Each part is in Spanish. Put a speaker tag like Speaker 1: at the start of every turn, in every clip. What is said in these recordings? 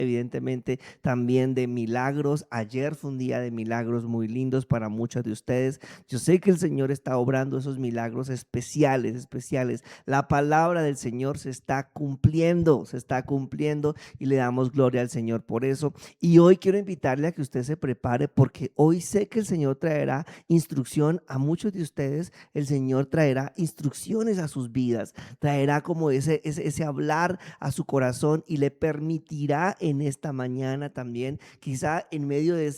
Speaker 1: evidentemente también de milagros. Ayer fue un día de milagros muy lindos para muchos de ustedes. Yo sé que el Señor está obrando esos milagros especiales, especiales. La palabra del Señor se está cumpliendo y le damos gloria al Señor por eso. Y hoy quiero invitarle a que usted se prepare porque hoy sé que el Señor traerá instrucción a muchos de ustedes. El Señor traerá instrucciones a sus vidas, traerá como ese hablar a su corazón y le permitirá en esta mañana también, quizá en medio de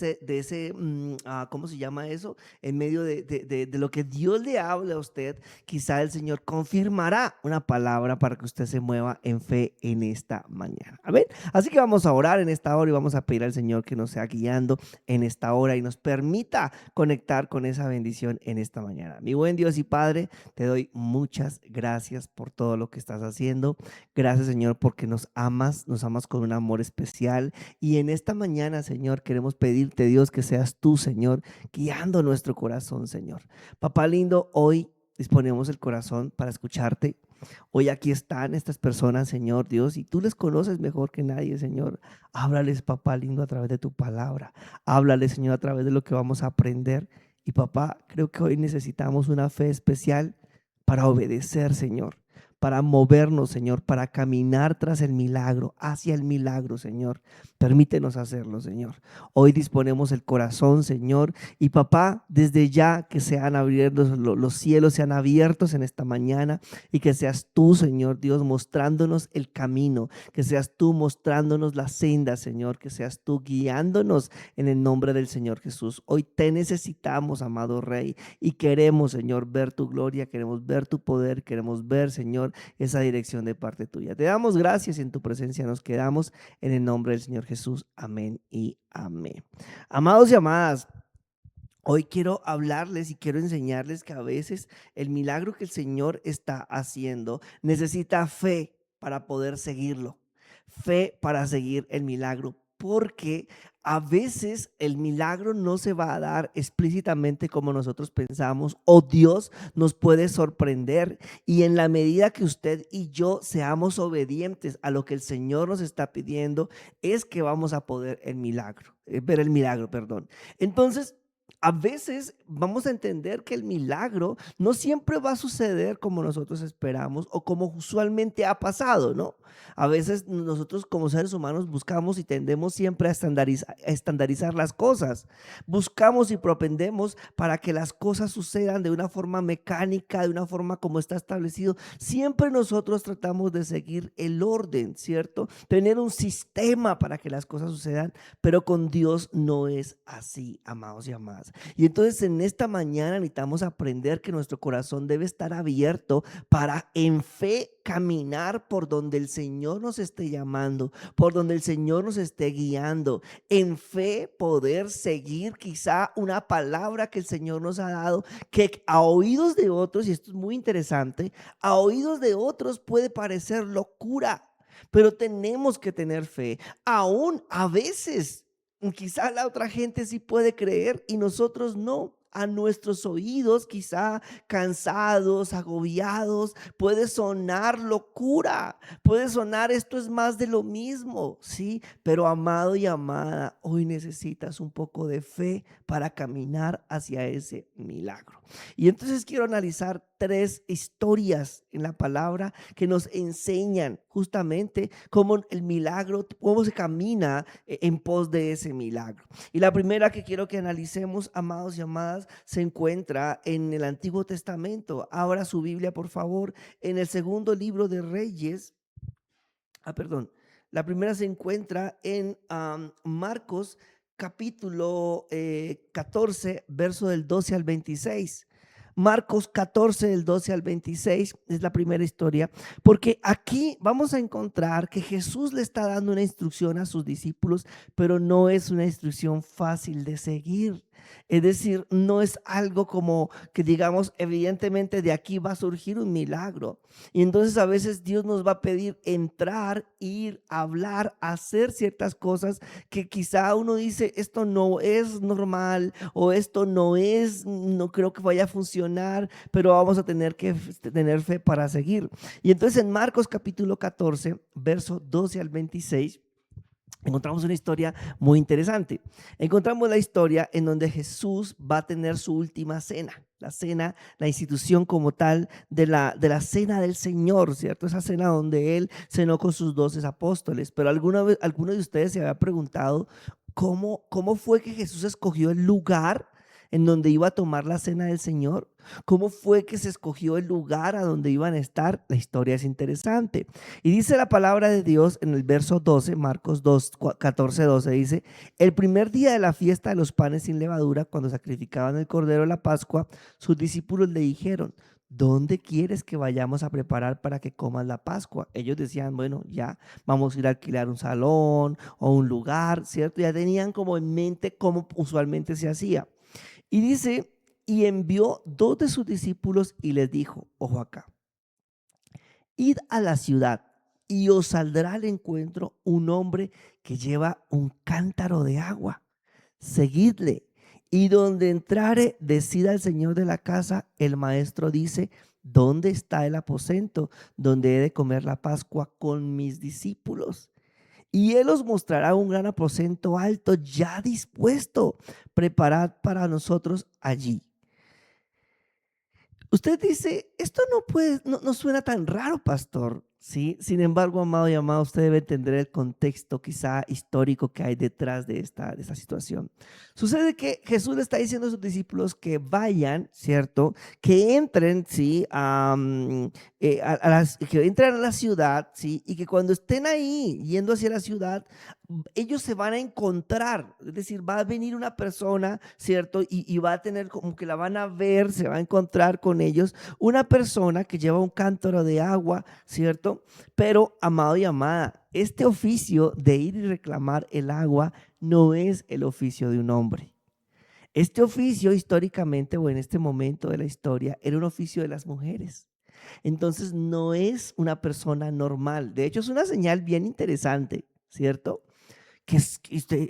Speaker 1: ¿cómo se llama eso? En medio de lo que Dios le habla a usted, quizá el Señor confirmará una palabra para que usted se mueva en fe en esta mañana. Amén. Así que vamos a orar en esta hora y vamos a pedir al Señor que nos sea guiando en esta hora y nos permita conectar con esa bendición en esta mañana. Mi buen Dios y Padre, te doy muchas gracias por todo lo que estás haciendo. Gracias, Señor, porque nos amas con un amor especial. Y en esta mañana, Señor, queremos pedirte, Dios, que seas tú, Señor, guiando nuestro corazón, Señor. Papá lindo, hoy disponemos el corazón para escucharte. Hoy aquí están estas personas, Señor Dios, y tú les conoces mejor que nadie, Señor. Háblales, papá lindo, a través de tu palabra. Háblales, Señor, a través de lo que vamos a aprender. Y papá, creo que hoy necesitamos una fe especial para obedecer, Señor, para movernos, Señor, para caminar tras el milagro, hacia el milagro, Señor. Permítenos hacerlo, Señor. Hoy disponemos el corazón, Señor, y papá, desde ya que sean abiertos los cielos, sean abiertos en esta mañana y que seas tú, Señor Dios, mostrándonos el camino, que seas tú mostrándonos la senda, Señor, que seas tú guiándonos en el nombre del Señor Jesús. Hoy te necesitamos, amado Rey, y queremos, Señor, ver tu gloria, queremos ver tu poder, queremos ver, Señor, esa dirección de parte tuya. Te damos gracias y en tu presencia nos quedamos en el nombre del Señor Jesús. Amén y amén. Amados y amadas, hoy quiero hablarles y quiero enseñarles que a veces el milagro que el Señor está haciendo necesita fe para poder seguirlo, fe para seguir el milagro, porque a veces el milagro no se va a dar explícitamente como nosotros pensamos, o Dios nos puede sorprender, y en la medida que usted y yo seamos obedientes a lo que el Señor nos está pidiendo, es que vamos a poder ver el milagro, perdón. Entonces, a veces vamos a entender que el milagro no siempre va a suceder como nosotros esperamos o como usualmente ha pasado, ¿no? A veces nosotros como seres humanos buscamos y tendemos siempre a estandarizar las cosas. Buscamos y propendemos para que las cosas sucedan de una forma mecánica, de una forma como está establecido. Siempre nosotros tratamos de seguir el orden, ¿cierto? Tener un sistema para que las cosas sucedan, pero con Dios no es así, amados y amadas. Y entonces en esta mañana necesitamos aprender que nuestro corazón debe estar abierto para en fe caminar por donde el Señor nos esté llamando, por donde el Señor nos esté guiando. En fe poder seguir quizá una palabra que el Señor nos ha dado, que a oídos de otros, y esto es muy interesante, a oídos de otros puede parecer locura, pero tenemos que tener fe. Aún a veces quizá la otra gente sí puede creer y nosotros no. A nuestros oídos, quizá cansados, agobiados, puede sonar locura, puede sonar esto es más de lo mismo, ¿sí? Pero amado y amada, hoy necesitas un poco de fe para caminar hacia ese milagro. Y entonces quiero analizar tres historias en la palabra que nos enseñan justamente cómo el milagro, cómo se camina en pos de ese milagro. Y la primera que quiero que analicemos, amados y amadas, se encuentra en el Antiguo Testamento. Abra su Biblia, por favor, en el segundo libro de Reyes. Perdón. La primera se encuentra en Marcos capítulo 14, verso del 12 al 26. Marcos 14, del 12 al 26 es la primera historia, porque aquí vamos a encontrar que Jesús le está dando una instrucción a sus discípulos, pero no es una instrucción fácil de seguir. Es decir, no es algo como que digamos, evidentemente de aquí va a surgir un milagro. Y entonces a veces Dios nos va a pedir entrar, ir, hablar, hacer ciertas cosas que quizá uno dice, esto no es normal o esto no creo que vaya a funcionar, pero vamos a tener que tener fe para seguir. Y entonces en Marcos capítulo 14, verso 12 al 26, encontramos una historia muy interesante. Encontramos la historia en donde Jesús va a tener su última cena. La cena, la institución como tal de la cena del Señor, ¿cierto? Esa cena donde Él cenó con sus 12 apóstoles. Pero alguna vez, alguno de ustedes se había preguntado cómo fue que Jesús escogió el lugar en donde iba a tomar la cena del Señor. ¿Cómo fue que se escogió el lugar a donde iban a estar? La historia es interesante. Y dice la palabra de Dios en el verso 12, Marcos 2, 14, 12, dice: el primer día de la fiesta de los panes sin levadura, cuando sacrificaban el cordero de la Pascua, sus discípulos le dijeron: ¿dónde quieres que vayamos a preparar para que comas la Pascua? Ellos decían, bueno, ya vamos a ir a alquilar un salón o un lugar, ¿cierto? Ya tenían como en mente cómo usualmente se hacía. Y dice, y envió dos de sus discípulos y les dijo, ojo acá: id a la ciudad y os saldrá al encuentro un hombre que lleva un cántaro de agua. Seguidle, y donde entrare, decida el señor de la casa, el maestro dice: ¿dónde está el aposento donde he de comer la Pascua con mis discípulos? Y él os mostrará un gran aposento alto ya dispuesto. Preparad para nosotros allí. Usted dice, esto no suena tan raro, pastor, ¿sí? Sin embargo, amado y amado, usted debe entender el contexto quizá histórico que hay detrás de esta situación. Sucede que Jesús le está diciendo a sus discípulos que vayan, ¿cierto? Que entren, ¿sí? Que entren a la ciudad, ¿sí? Y que cuando estén ahí yendo hacia la ciudad, ellos se van a encontrar, es decir, va a venir una persona, ¿cierto? Y va a tener como que la van a ver, se va a encontrar con ellos, una persona que lleva un cántaro de agua, ¿cierto? Pero, amado y amada, este oficio de ir y reclamar el agua no es el oficio de un hombre. Este oficio históricamente o en este momento de la historia era un oficio de las mujeres. Entonces no es una persona normal. De hecho, es una señal bien interesante, ¿cierto? Que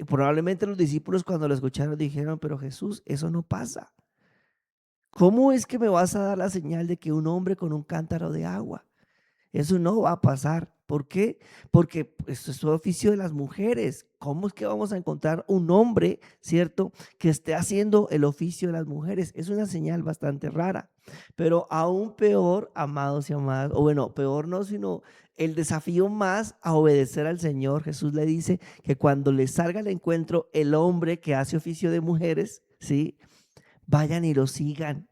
Speaker 1: probablemente los discípulos cuando lo escucharon dijeron, pero Jesús, eso no pasa. ¿Cómo es que me vas a dar la señal de que un hombre con un cántaro de agua? Eso no va a pasar. ¿Por qué? Porque esto es el oficio de las mujeres. ¿Cómo es que vamos a encontrar un hombre, cierto, que esté haciendo el oficio de las mujeres? Es una señal bastante rara. Pero aún peor, amados y amadas, o bueno, peor no, sino el desafío más a obedecer al Señor. Jesús le dice que cuando le salga al encuentro el hombre que hace oficio de mujeres, ¿sí? Vayan y lo sigan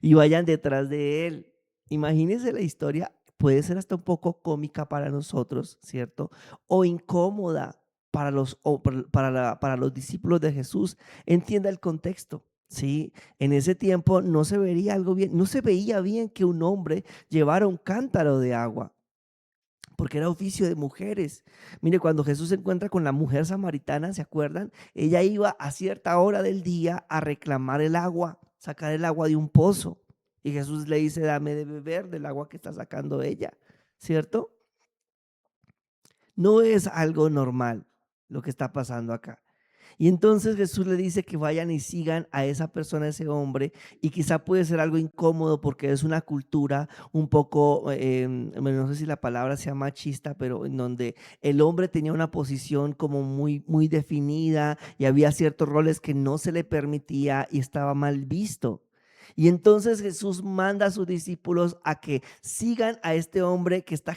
Speaker 1: y vayan detrás de él. Imagínense la historia, puede ser hasta un poco cómica para nosotros, ¿cierto? O incómoda para los discípulos de Jesús. Entienda el contexto. Sí, en ese tiempo no se vería algo bien, no se veía bien que un hombre llevara un cántaro de agua, porque era oficio de mujeres. Mire, cuando Jesús se encuentra con la mujer samaritana, ¿se acuerdan? Ella iba a cierta hora del día a reclamar el agua, sacar el agua de un pozo. Y Jesús le dice, dame de beber del agua que está sacando ella, ¿cierto? No es algo normal lo que está pasando acá. Y entonces Jesús le dice que vayan y sigan a esa persona, a ese hombre, y quizá puede ser algo incómodo porque es una cultura un poco, no sé si la palabra sea machista, pero en donde el hombre tenía una posición como muy, muy definida y había ciertos roles que no se le permitía y estaba mal visto. Y entonces Jesús manda a sus discípulos a que sigan a este hombre que está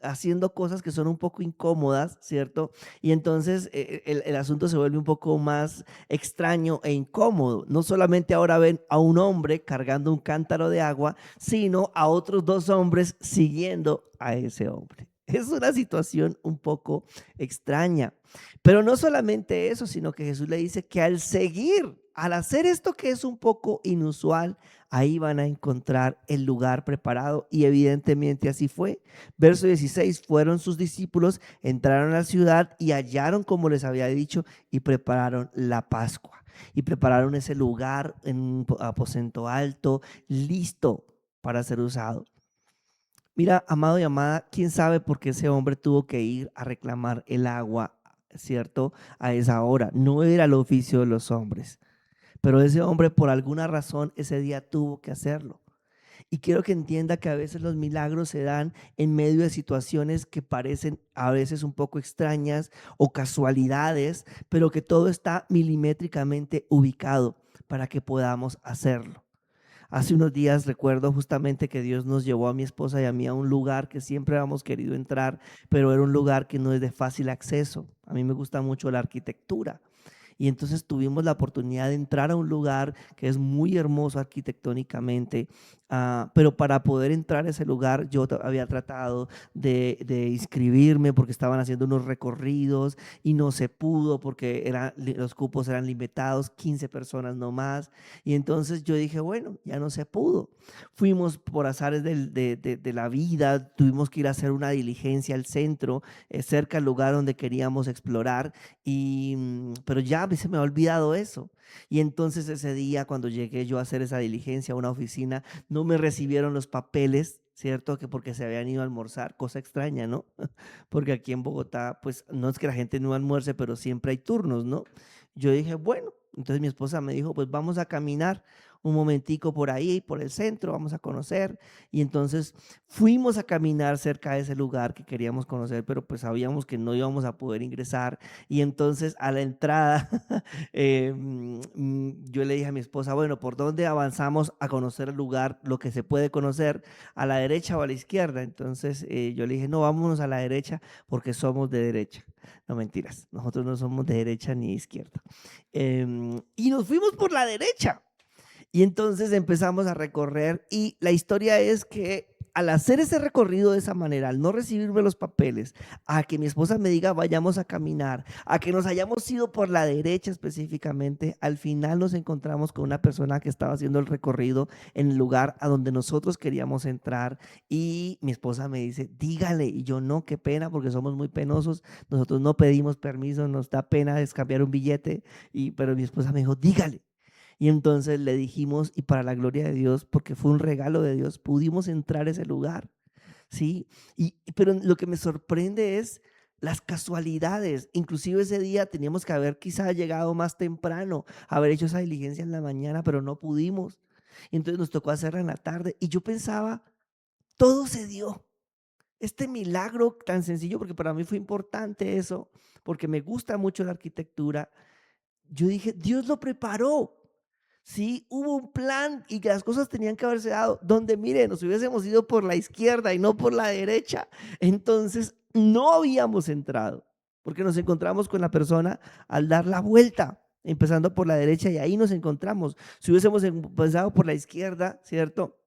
Speaker 1: haciendo cosas que son un poco incómodas, ¿cierto? Y entonces el asunto se vuelve un poco más extraño e incómodo. No solamente ahora ven a un hombre cargando un cántaro de agua, sino a otros dos hombres siguiendo a ese hombre. Es una situación un poco extraña. Pero no solamente eso, sino que Jesús le dice que al hacer esto que es un poco inusual, ahí van a encontrar el lugar preparado y evidentemente así fue. Verso 16, fueron sus discípulos, entraron a la ciudad y hallaron como les había dicho y prepararon la Pascua. Y prepararon ese lugar en un aposento alto, listo para ser usado. Mira, amado y amada, quién sabe por qué ese hombre tuvo que ir a reclamar el agua, ¿cierto? A esa hora. No era el oficio de los hombres, pero ese hombre por alguna razón ese día tuvo que hacerlo. Y quiero que entienda que a veces los milagros se dan en medio de situaciones que parecen a veces un poco extrañas o casualidades, pero que todo está milimétricamente ubicado para que podamos hacerlo. Hace unos días recuerdo justamente que Dios nos llevó a mi esposa y a mí a un lugar que siempre habíamos querido entrar, pero era un lugar que no es de fácil acceso. A mí me gusta mucho la arquitectura. Y entonces tuvimos la oportunidad de entrar a un lugar que es muy hermoso arquitectónicamente, pero para poder entrar a ese lugar yo había tratado de inscribirme porque estaban haciendo unos recorridos y no se pudo porque los cupos eran limitados, 15 personas no más. Y entonces yo dije, bueno, ya no se pudo. Fuimos por azares de la vida, tuvimos que ir a hacer una diligencia al centro, cerca del lugar donde queríamos explorar pero ya se me ha olvidado eso. Y entonces ese día cuando llegué yo a hacer esa diligencia a una oficina, no me recibieron los papeles, ¿cierto? Que porque se habían ido a almorzar, cosa extraña, ¿no? Porque aquí en Bogotá, pues no es que la gente no almuerce, pero siempre hay turnos, ¿no? Yo dije, bueno, entonces mi esposa me dijo, pues vamos a caminar un momentico por ahí, por el centro, vamos a conocer. Y entonces fuimos a caminar cerca de ese lugar que queríamos conocer, pero pues sabíamos que no íbamos a poder ingresar. Y entonces a la entrada, yo le dije a mi esposa, bueno, ¿por dónde avanzamos a conocer el lugar, lo que se puede conocer, a la derecha o a la izquierda? Entonces yo le dije, no, vámonos a la derecha porque somos de derecha. No, mentiras, nosotros no somos de derecha ni de izquierda. Y nos fuimos por la derecha. Y entonces empezamos a recorrer y la historia es que al hacer ese recorrido de esa manera, al no recibirme los papeles, a que mi esposa me diga vayamos a caminar, a que nos hayamos ido por la derecha específicamente, al final nos encontramos con una persona que estaba haciendo el recorrido en el lugar a donde nosotros queríamos entrar y mi esposa me dice, dígale, y yo no, qué pena porque somos muy penosos, nosotros no pedimos permiso, nos da pena descambiar un billete, pero mi esposa me dijo, dígale. Y entonces le dijimos, y para la gloria de Dios, porque fue un regalo de Dios, pudimos entrar a ese lugar, ¿sí? Pero lo que me sorprende es las casualidades. Inclusive ese día teníamos que haber quizá llegado más temprano, haber hecho esa diligencia en la mañana, pero no pudimos. Entonces nos tocó hacerla en la tarde. Y yo pensaba, todo se dio. Este milagro tan sencillo, porque para mí fue importante eso, porque me gusta mucho la arquitectura. Yo dije, Dios lo preparó. Sí, hubo un plan y que las cosas tenían que haberse dado, donde mire, nos hubiésemos ido por la izquierda y no por la derecha, entonces no habíamos entrado, porque nos encontramos con la persona al dar la vuelta, empezando por la derecha y ahí nos encontramos. Si hubiésemos empezado por la izquierda, ¿cierto?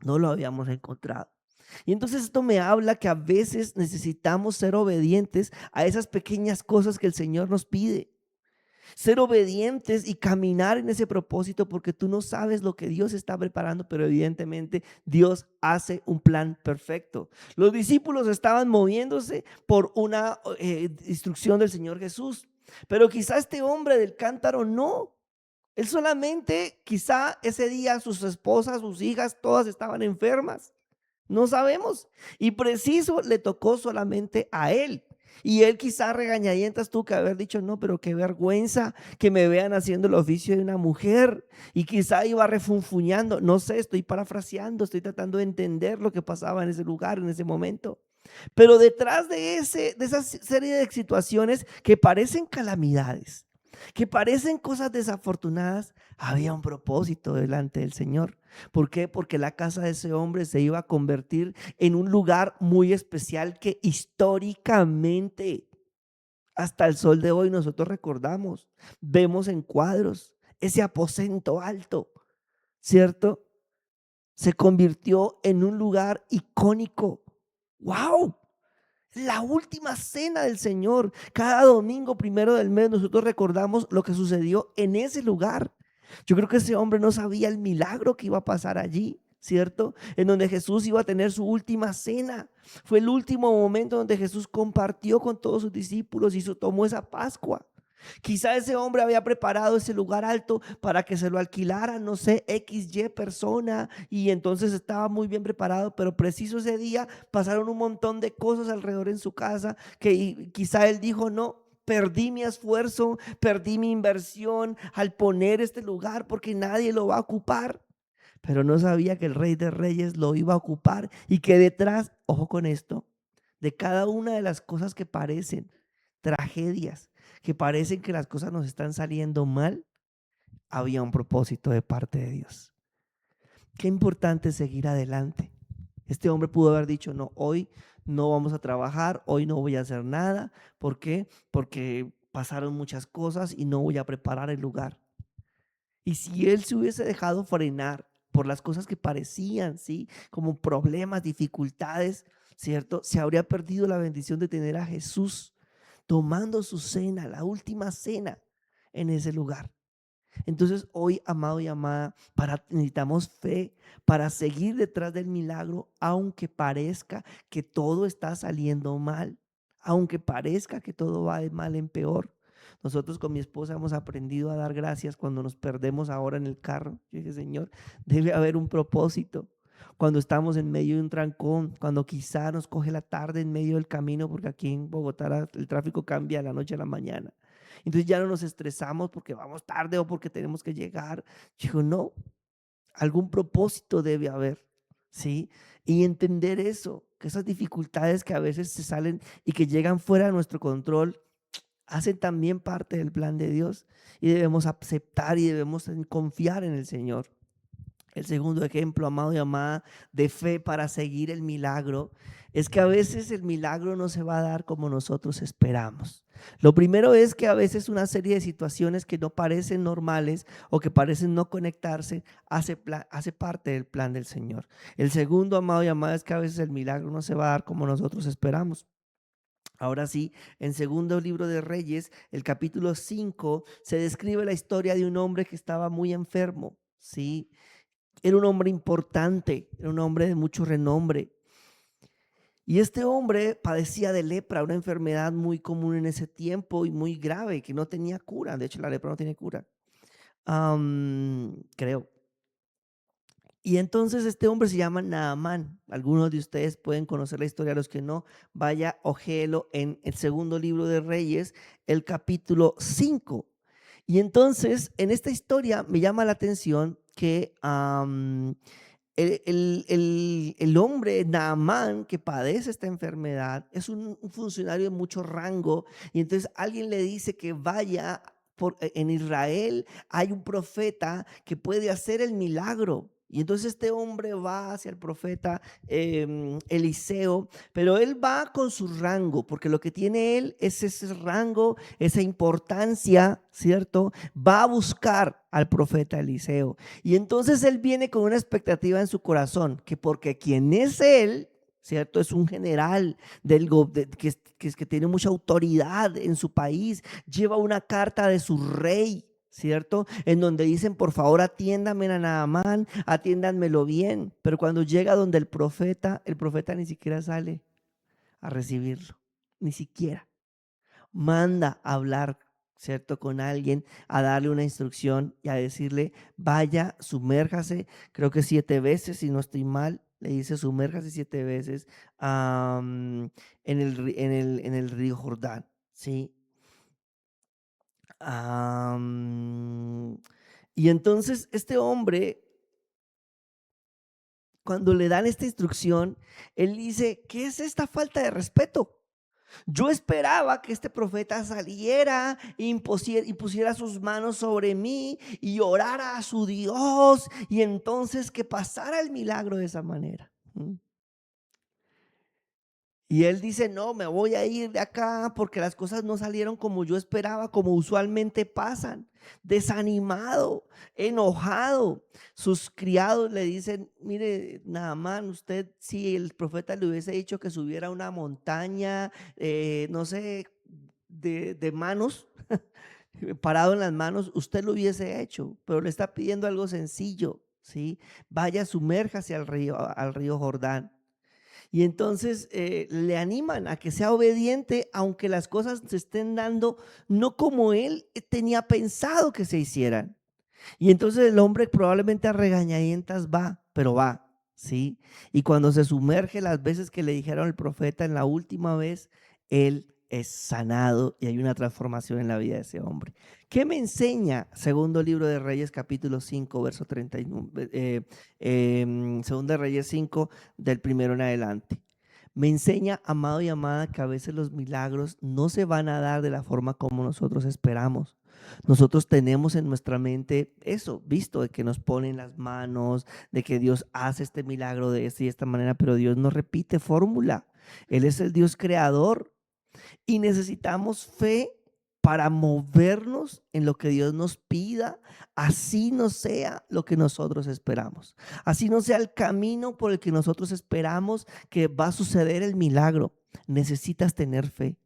Speaker 1: No lo habíamos encontrado. Y entonces esto me habla que a veces necesitamos ser obedientes a esas pequeñas cosas que el Señor nos pide. Ser obedientes y caminar en ese propósito porque tú no sabes lo que Dios está preparando, pero evidentemente Dios hace un plan perfecto. Los discípulos estaban moviéndose por una instrucción del Señor Jesús, pero quizá este hombre del cántaro no. Él solamente, quizá ese día sus esposas, sus hijas, todas estaban enfermas. No sabemos. Y preciso le tocó solamente a él. Y él quizá regañadientas tuvo que haber dicho, no, pero qué vergüenza que me vean haciendo el oficio de una mujer. Y quizá iba refunfuñando, no sé, estoy parafraseando, estoy tratando de entender lo que pasaba en ese lugar, en ese momento. Pero detrás de esa serie de situaciones que parecen calamidades, que parecen cosas desafortunadas, había un propósito delante del Señor. ¿Por qué? Porque la casa de ese hombre se iba a convertir en un lugar muy especial que históricamente, hasta el sol de hoy, nosotros recordamos, vemos en cuadros ese aposento alto, ¿cierto? Se convirtió en un lugar icónico. ¡Wow! La última cena del Señor. Cada domingo primero del mes nosotros recordamos lo que sucedió en ese lugar. Yo creo que ese hombre no sabía el milagro que iba a pasar allí, ¿cierto? En donde Jesús iba a tener su última cena. Fue el último momento donde Jesús compartió con todos sus discípulos y tomó esa Pascua. Quizá ese hombre había preparado ese lugar alto para que se lo alquilara, no sé, XY persona, y entonces estaba muy bien preparado, pero preciso ese día pasaron un montón de cosas alrededor en su casa que quizá él dijo, no, perdí mi esfuerzo, perdí mi inversión al poner este lugar porque nadie lo va a ocupar. pero no sabía que el Rey de Reyes lo iba a ocupar y que detrás, ojo con esto, de cada una de las cosas que parecen tragedias, que parecen que las cosas nos están saliendo mal, había un propósito de parte de Dios. Qué importante seguir adelante. Este hombre pudo haber dicho, no, hoy no vamos a trabajar, hoy no voy a hacer nada. ¿Por qué? Porque pasaron muchas cosas y no voy a preparar el lugar. Y si él se hubiese dejado frenar por las cosas que parecían, ¿sí? Como problemas, dificultades, ¿cierto? Se habría perdido la bendición de tener a Jesús tomando su cena, la última cena en ese lugar. Entonces hoy, amado y amada, necesitamos fe para seguir detrás del milagro, aunque parezca que todo está saliendo mal, aunque parezca que todo va de mal en peor. Nosotros con mi esposa hemos aprendido a dar gracias cuando nos perdemos ahora en el carro. Yo dije, Señor, debe haber un propósito. Cuando estamos en medio de un trancón, cuando quizá nos coge la tarde en medio del camino, porque aquí en Bogotá el tráfico cambia de la noche a la mañana. Entonces ya no nos estresamos porque vamos tarde o porque tenemos que llegar. Digo, no, algún propósito debe haber, ¿sí? Y entender eso, que esas dificultades que a veces se salen y que llegan fuera de nuestro control, hacen también parte del plan de Dios y debemos aceptar y debemos confiar en el Señor. El segundo ejemplo, amado y amada, de fe para seguir el milagro, es que a veces el milagro no se va a dar como nosotros esperamos. Lo primero es que a veces una serie de situaciones que no parecen normales o que parecen no conectarse hace parte del plan del Señor. El segundo, amado y amada, es que a veces el milagro no se va a dar como nosotros esperamos. Ahora sí, en segundo libro de Reyes, el capítulo 5, se describe la historia de un hombre que estaba muy enfermo, ¿sí? Era un hombre importante, era un hombre de mucho renombre. Y este hombre padecía de lepra, una enfermedad muy común en ese tiempo y muy grave, que no tenía cura. De hecho, la lepra no tiene cura, creo. Y entonces este hombre se llama Naamán. Algunos de ustedes pueden conocer la historia, los que no, vaya, ojelo en el segundo libro de Reyes, el capítulo 5. Y entonces, en esta historia me llama la atención que el hombre Naamán que padece esta enfermedad es un funcionario de mucho rango, y entonces alguien le dice que vaya, en Israel hay un profeta que puede hacer el milagro. Y entonces este hombre va hacia el profeta Eliseo, pero él va con su rango, porque lo que tiene él es ese rango, esa importancia, ¿cierto? Va a buscar al profeta Eliseo. Y entonces él viene con una expectativa en su corazón, que porque quien es él, ¿cierto? Es un general que tiene mucha autoridad en su país, lleva una carta de su rey, ¿cierto? En donde dicen, por favor, atiéndame a Naamán, atiéndanmelo bien. Pero cuando llega donde el profeta ni siquiera sale a recibirlo, ni siquiera. Manda a hablar, ¿cierto? Con alguien, a darle una instrucción y a decirle, vaya, sumérjase, creo que 7 veces, si no estoy mal, le dice, sumérjase 7 veces en el río Jordán, ¿sí? Y entonces este hombre, cuando le dan esta instrucción, él dice, ¿qué es esta falta de respeto? Yo esperaba que este profeta saliera y pusiera sus manos sobre mí y orara a su Dios, y entonces que pasara el milagro de esa manera. Y él dice, no, me voy a ir de acá porque las cosas no salieron como yo esperaba, como usualmente pasan. Desanimado, enojado. Sus criados le dicen, mire, Naamán, usted, si el profeta le hubiese dicho que subiera a una montaña, no sé, de manos, parado en las manos, usted lo hubiese hecho, pero le está pidiendo algo sencillo, ¿sí? Vaya, sumérjase al río Jordán. Y entonces le animan a que sea obediente, aunque las cosas se estén dando no como él tenía pensado que se hicieran. Y entonces el hombre probablemente a regañadientas va, pero va, ¿sí? Y cuando se sumerge las veces que le dijeron el profeta en la última vez, él es sanado y hay una transformación en la vida de ese hombre. ¿Qué me enseña? Segundo libro de Reyes, capítulo 5, verso 31. Segundo de Reyes 5, del primero en adelante. Me enseña, amado y amada, que a veces los milagros no se van a dar de la forma como nosotros esperamos. Nosotros tenemos en nuestra mente eso, visto de que nos ponen las manos, de que Dios hace este milagro de esta y esta manera, pero Dios no repite fórmula. Él es el Dios creador y necesitamos fe para movernos en lo que Dios nos pida, así no sea lo que nosotros esperamos, así no sea el camino por el que nosotros esperamos que va a suceder el milagro. Necesitas tener fe.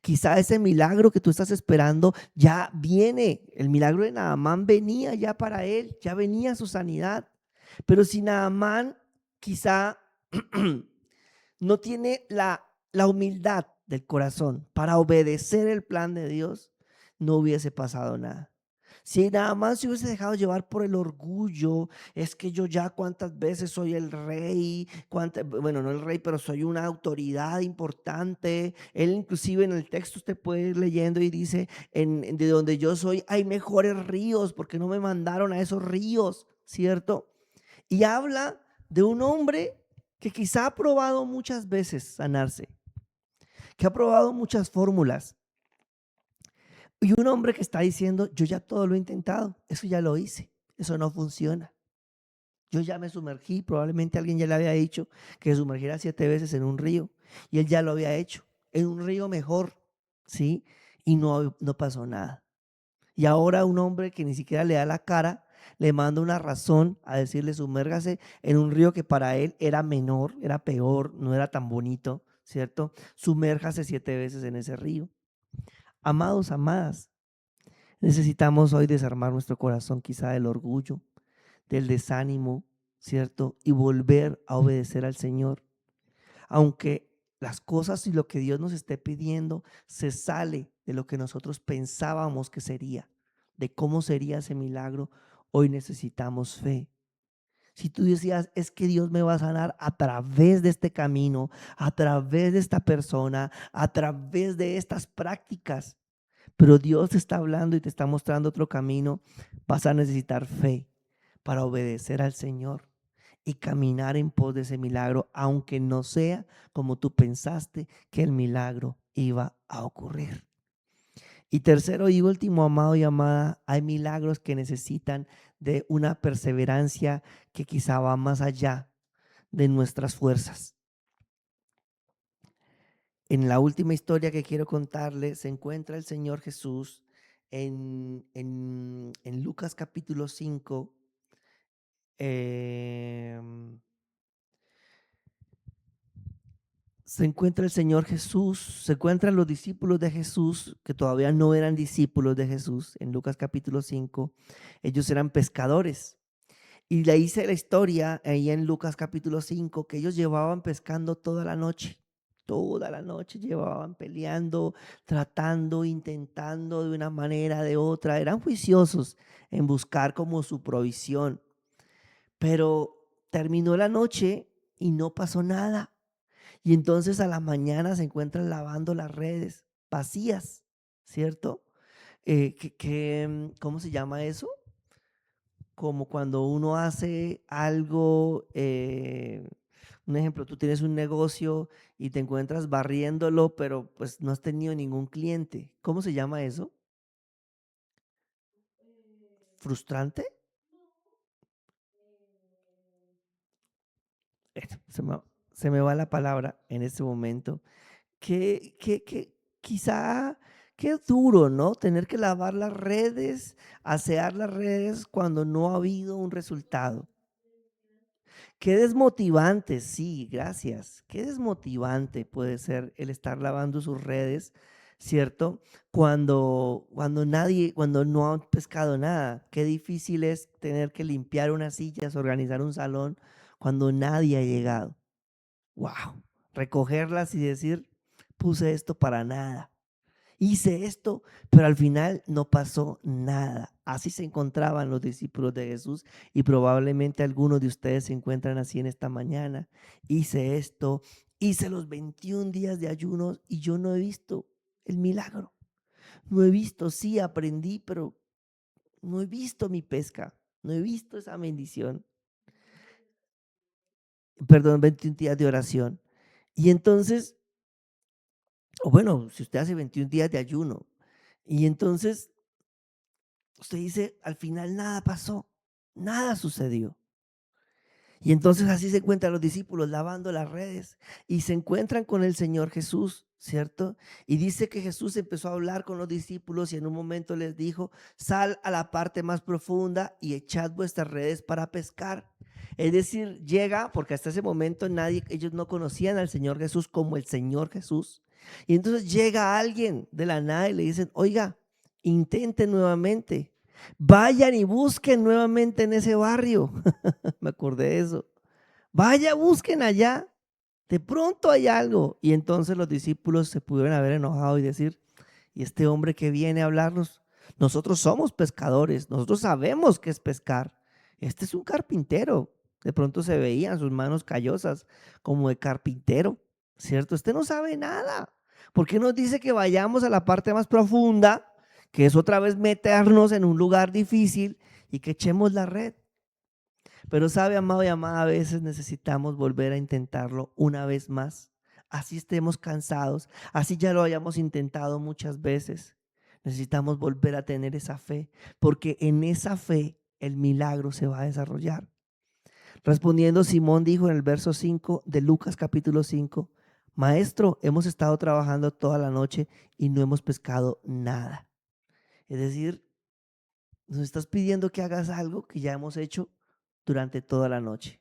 Speaker 1: Quizá ese milagro que tú estás esperando ya viene. El milagro de Naamán venía ya para él, ya venía su sanidad. Pero si Naamán quizá no tiene la humildad del corazón para obedecer el plan de Dios, no hubiese pasado nada. Si nada más se hubiese dejado llevar por el orgullo, es que yo ya cuántas veces soy el rey, bueno, no el rey, pero soy una autoridad importante. Él inclusive en el texto usted puede ir leyendo y dice, de donde yo soy hay mejores ríos, porque no me mandaron a esos ríos, ¿cierto? Y habla de un hombre que quizá ha probado muchas veces sanarse, que ha probado muchas fórmulas. Y un hombre que está diciendo, yo ya todo lo he intentado, eso ya lo hice, eso no funciona. Yo ya me sumergí, probablemente alguien ya le había dicho que sumergiera 7 veces en un río y él ya lo había hecho, en un río mejor, ¿sí? Y no pasó nada. Y ahora un hombre que ni siquiera le da la cara, le manda una razón a decirle sumérgase en un río que para él era menor, era peor, no era tan bonito, ¿cierto? Sumérjase 7 veces en ese río. Amados, amadas, necesitamos hoy desarmar nuestro corazón quizá del orgullo, del desánimo, ¿cierto? Y volver a obedecer al Señor. Aunque las cosas y lo que Dios nos esté pidiendo se sale de lo que nosotros pensábamos que sería, de cómo sería ese milagro, hoy necesitamos fe. Si tú decías, es que Dios me va a sanar a través de este camino, a través de esta persona, a través de estas prácticas, pero Dios te está hablando y te está mostrando otro camino, vas a necesitar fe para obedecer al Señor y caminar en pos de ese milagro, aunque no sea como tú pensaste que el milagro iba a ocurrir. Y tercero y último, amado y amada, hay milagros que necesitan de una perseverancia que quizá va más allá de nuestras fuerzas. En la última historia que quiero contarles se encuentra el Señor Jesús en Lucas capítulo 5. Se encuentra el Señor Jesús, se encuentran los discípulos de Jesús, que todavía no eran discípulos de Jesús, en Lucas capítulo 5. Ellos eran pescadores. Y le hice la historia ahí en Lucas capítulo 5, que ellos llevaban pescando toda la noche llevaban peleando, tratando, intentando de una manera, de otra. Eran juiciosos en buscar como su provisión. Pero terminó la noche y no pasó nada. Y entonces a la mañana se encuentran lavando las redes vacías, ¿cierto? ¿Cómo se llama eso? Como cuando uno hace algo, un ejemplo, tú tienes un negocio y te encuentras barriéndolo, pero pues no has tenido ningún cliente. ¿Cómo se llama eso? ¿Frustrante? Se me, se me va la palabra en este momento. Que quizá, qué duro, ¿no? Tener que lavar las redes, asear las redes cuando no ha habido un resultado. Qué desmotivante, sí, gracias. Qué desmotivante puede ser el estar lavando sus redes, ¿cierto? Cuando no han pescado nada. Qué difícil es tener que limpiar unas sillas, organizar un salón cuando nadie ha llegado. Wow. Recogerlas y decir, puse esto para nada. Hice esto, pero al final no pasó nada. Así se encontraban los discípulos de Jesús y probablemente algunos de ustedes se encuentran así en esta mañana. Hice esto, hice los 21 días de ayuno y yo no he visto. el milagro. No he visto, sí aprendí, pero no he visto mi pesca, no he visto esa bendición. Perdón, 21 días de oración. Y entonces, o bueno, si usted hace 21 días de ayuno, y entonces usted dice, al final nada pasó, nada sucedió. Y entonces así se encuentran los discípulos lavando las redes y se encuentran con el Señor Jesús, ¿cierto? Y dice que Jesús empezó a hablar con los discípulos y en un momento les dijo, sal a la parte más profunda y echad vuestras redes para pescar. Es decir, llega, porque hasta ese momento ellos no conocían al Señor Jesús como el Señor Jesús. Y entonces llega alguien de la nada y le dicen, oiga, intenten nuevamente. Vayan y busquen nuevamente en ese barrio. Me acordé de eso. Vaya, busquen allá. De pronto hay algo. Y entonces los discípulos se pudieron haber enojado y decir, ¿y este hombre que viene a hablarnos? Nosotros somos pescadores, nosotros sabemos qué es pescar. Este es un carpintero. De pronto se veían sus manos callosas como de carpintero, ¿cierto? Este no sabe nada. ¿Por qué nos dice que vayamos a la parte más profunda, que es otra vez meternos en un lugar difícil y que echemos la red? Pero sabe, amado y amada, a veces necesitamos volver a intentarlo una vez más. Así estemos cansados, así ya lo hayamos intentado muchas veces. Necesitamos volver a tener esa fe, porque en esa fe el milagro se va a desarrollar. Respondiendo, Simón dijo en el verso 5 de Lucas capítulo 5, Maestro, hemos estado trabajando toda la noche y no hemos pescado nada. Es decir, nos estás pidiendo que hagas algo que ya hemos hecho durante toda la noche.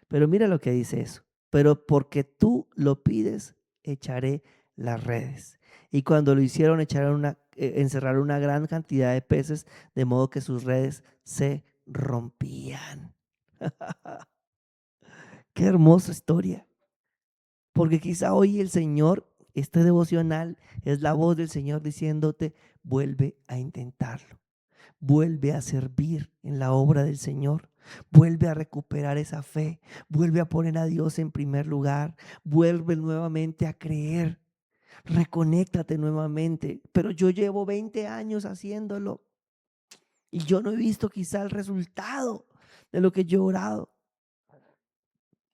Speaker 1: Pero mira lo que dice eso. Pero porque tú lo pides, echaré las redes. Y cuando lo hicieron, encerraron una gran cantidad de peces, de modo que sus redes se rompían. Qué hermosa historia. Porque quizá hoy el Señor, este devocional, es la voz del Señor diciéndote, vuelve a intentarlo. Vuelve a servir en la obra del Señor, vuelve a recuperar esa fe, vuelve a poner a Dios en primer lugar, vuelve nuevamente a creer, reconéctate nuevamente. Pero yo llevo 20 años haciéndolo y yo no he visto quizá el resultado de lo que yo he orado.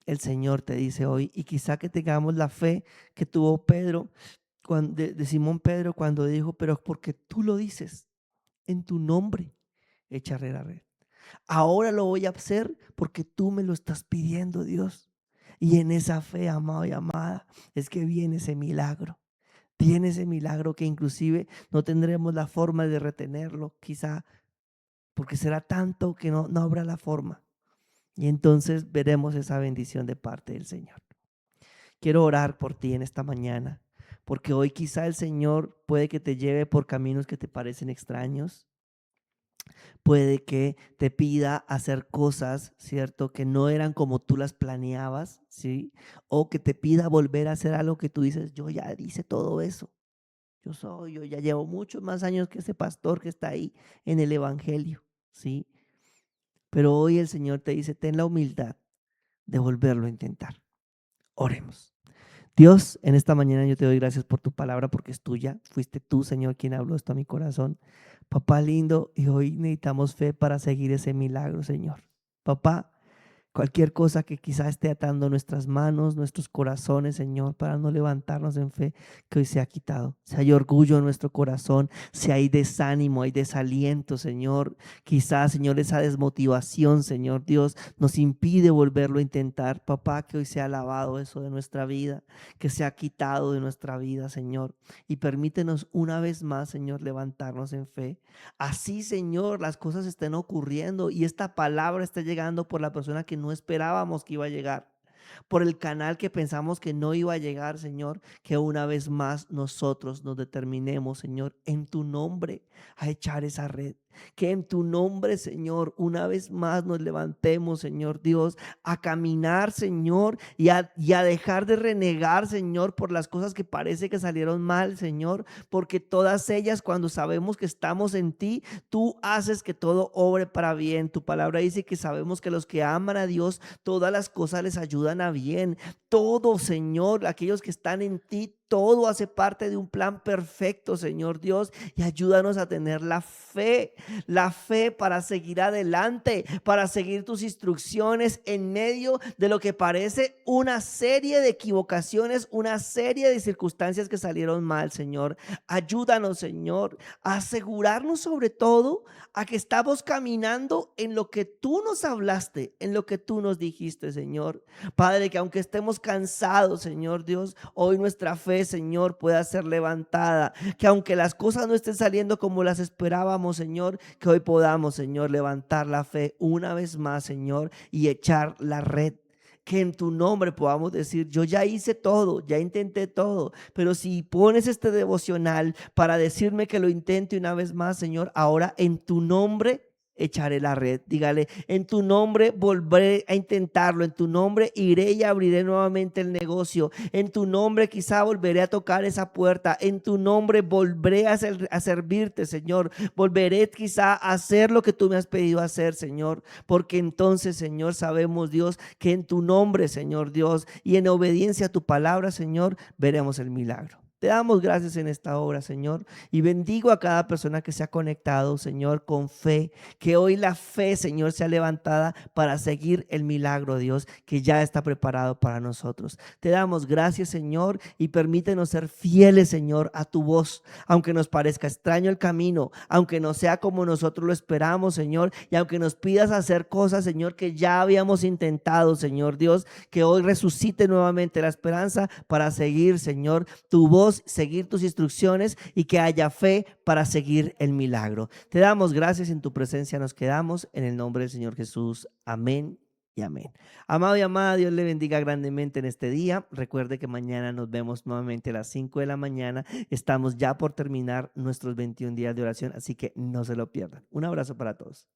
Speaker 1: El Señor te dice hoy, y quizá que tengamos la fe que tuvo Pedro, de Simón Pedro, cuando dijo, pero porque tú lo dices, en tu nombre echaré la red. Ahora lo voy a hacer porque tú me lo estás pidiendo, Dios. Y en esa fe, amado y amada, es que viene ese milagro. Viene ese milagro que inclusive no tendremos la forma de retenerlo, quizá porque será tanto que no habrá la forma. Y entonces veremos esa bendición de parte del Señor. Quiero orar por ti en esta mañana, porque hoy quizá el Señor puede que te lleve por caminos que te parecen extraños. Puede que te pida hacer cosas, ¿cierto? Que no eran como tú las planeabas, ¿sí? O que te pida volver a hacer algo que tú dices, yo ya hice todo eso. Yo ya llevo muchos más años que ese pastor que está ahí en el evangelio, ¿sí? Pero hoy el Señor te dice, ten la humildad de volverlo a intentar. Oremos. Dios, en esta mañana yo te doy gracias por tu palabra porque es tuya. Fuiste tú, Señor, quien habló esto a mi corazón. Papá lindo, y hoy necesitamos fe para seguir ese milagro, Señor. Papá, cualquier cosa que quizá esté atando nuestras manos, nuestros corazones, Señor, para no levantarnos en fe, que hoy se ha quitado. Si hay orgullo en nuestro corazón, si hay desánimo, hay desaliento, Señor. Quizás, Señor, esa desmotivación, Señor Dios, nos impide volverlo a intentar. Papá, que hoy sea lavado eso de nuestra vida, que se ha quitado de nuestra vida, Señor. Y permítenos una vez más, Señor, levantarnos en fe. Así, Señor, las cosas estén ocurriendo y esta palabra está llegando por la persona que no esperábamos que iba a llegar, por el canal que pensamos que no iba a llegar, Señor, que una vez más nosotros nos determinemos, Señor, en tu nombre a echar esa red. Que en tu nombre, Señor, una vez más nos levantemos, Señor Dios, a caminar, Señor, y a dejar de renegar, Señor, por las cosas que parece que salieron mal, Señor, porque todas ellas, cuando sabemos que estamos en ti, tú haces que todo obre para bien. Tu palabra dice que sabemos que los que aman a Dios, todas las cosas les ayudan a bien. Todo, Señor, aquellos que están en ti, todo hace parte de un plan perfecto, Señor Dios, y ayúdanos a tener la fe para seguir adelante, para seguir tus instrucciones en medio de lo que parece una serie de equivocaciones, una serie de circunstancias que salieron mal, Señor. Ayúdanos, Señor, a asegurarnos sobre todo a que estamos caminando en lo que tú nos hablaste, en lo que tú nos dijiste, Señor. Padre, que aunque estemos cansados, Señor Dios, hoy nuestra fe, Señor, pueda ser levantada. Que aunque las cosas no estén saliendo como las esperábamos, Señor, que hoy podamos, Señor, levantar la fe una vez más, Señor, y echar la red. Que en tu nombre podamos decir, yo ya hice todo, ya intenté todo, pero si pones este devocional para decirme que lo intente una vez más, Señor, ahora en tu nombre echaré la red. Dígale, en tu nombre volveré a intentarlo, en tu nombre iré y abriré nuevamente el negocio, en tu nombre quizá volveré a tocar esa puerta, en tu nombre volveré a servirte, Señor, volveré quizá a hacer lo que tú me has pedido hacer, Señor, porque entonces, Señor, sabemos, Dios, que en tu nombre, Señor Dios, y en obediencia a tu palabra, Señor, veremos el milagro. Te damos gracias en esta hora, Señor, y bendigo a cada persona que se ha conectado, Señor, con fe, que hoy la fe, Señor, sea levantada para seguir el milagro, Dios, que ya está preparado para nosotros. Te damos gracias, Señor, y permítenos ser fieles, Señor, a tu voz, aunque nos parezca extraño el camino, aunque no sea como nosotros lo esperamos, Señor, y aunque nos pidas hacer cosas, Señor, que ya habíamos intentado, Señor Dios, que hoy resucite nuevamente la esperanza para seguir, Señor, tu voz, seguir tus instrucciones y que haya fe para seguir el milagro. Te damos gracias, en tu presencia nos quedamos, en el nombre del Señor Jesús. Amén y amén. Amado y amada, Dios le bendiga grandemente en este día. Recuerde que mañana nos vemos nuevamente a las 5 de la mañana. Estamos ya por terminar nuestros 21 días de oración, así que no se lo pierdan. Un abrazo para todos.